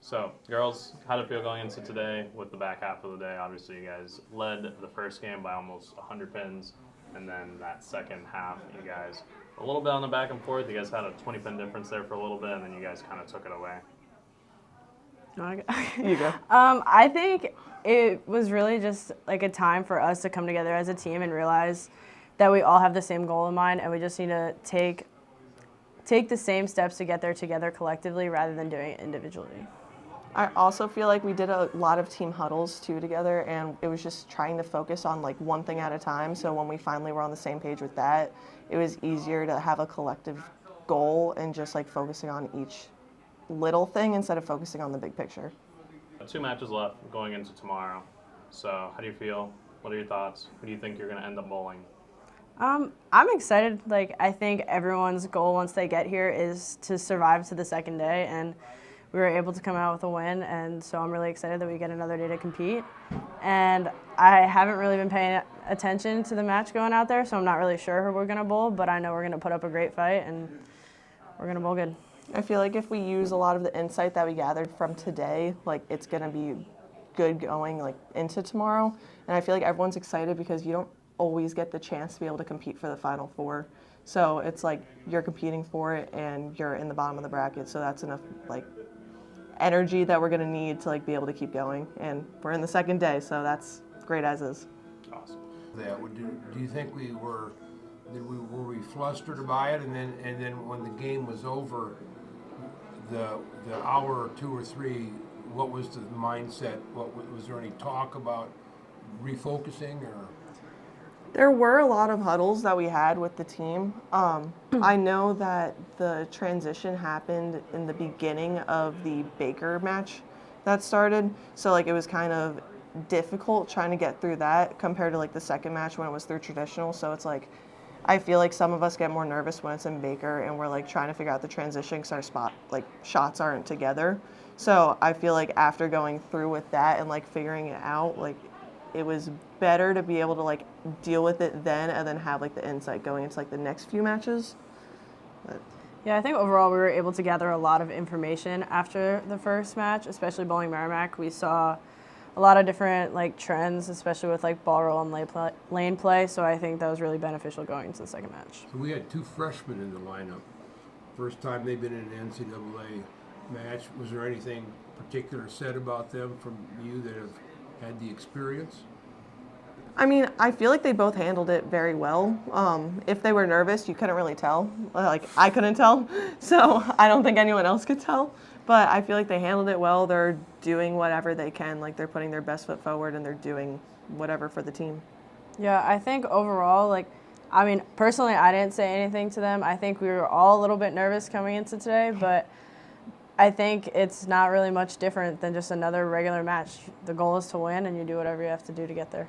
So, girls, how did it feel going into today with the back half of the day? Obviously, you guys led the first game by almost 100 pins, and then that second half, you guys a little bit on the back and forth. You guys had a 20-pin difference there for a little bit, and then you guys kind of took it away. You go. I think it was really just like a time for us to come together as a team and realize that we all have the same goal in mind, and we just need to take the same steps to get there together collectively rather than doing it individually. I also feel like we did a lot of team huddles too together, and it was just trying to focus on like one thing at a time. So when we finally were on the same page with that, it was easier to have a collective goal and just like focusing on each little thing instead of focusing on the big picture. 2 matches left going into tomorrow. So how do you feel? What are your thoughts? Who do you think you're going to end up bowling? I'm excited. Like, I think everyone's goal once they get here is to survive to the second day, and we were able to come out with a win, and so I'm really excited that we get another day to compete. And I haven't really been paying attention to the match going out there, so I'm not really sure who we're going to bowl, but I know we're going to put up a great fight, and we're going to bowl good. I feel like if we use a lot of the insight that we gathered from today, like it's going to be good going like into tomorrow. And I feel like everyone's excited because you don't always get the chance to be able to compete for the Final Four. So it's like you're competing for it and you're in the bottom of the bracket. So that's enough like energy that we're going to need to like be able to keep going. And we're in the second day, so that's great as is. Awesome. Do you think were we flustered by it, and then when the game was over, the hour or 2 or 3, what was the mindset? Was there any talk about refocusing or? There were a lot of huddles that we had with the team. I know that the transition happened in the beginning of the Baker match that started, so like it was kind of difficult trying to get through that compared to like the second match when it was through traditional. So it's like I feel like some of us get more nervous when it's in Baker and we're like trying to figure out the transition because our shots aren't together. So I feel like after going through with that and like figuring it out, like it was better to be able to like deal with it then and then have like the insight going into like the next few matches. But Yeah, I think overall we were able to gather a lot of information after the first match, especially bowling Merrimack. We saw a lot of different like trends, especially with like ball roll and lane play. So I think that was really beneficial going into the second match. So we had 2 freshmen in the lineup. First time they've been in an NCAA match. Was there anything particular said about them from you that have had the experience? I mean, I feel like they both handled it very well. If they were nervous, you couldn't really tell. Like, I couldn't tell. So I don't think anyone else could tell. But I feel like they handled it well. They're doing whatever they can. Like, they're putting their best foot forward and they're doing whatever for the team. Yeah, I think overall, like, I mean, personally, I didn't say anything to them. I think we were all a little bit nervous coming into today, but I think it's not really much different than just another regular match. The goal is to win, and you do whatever you have to do to get there.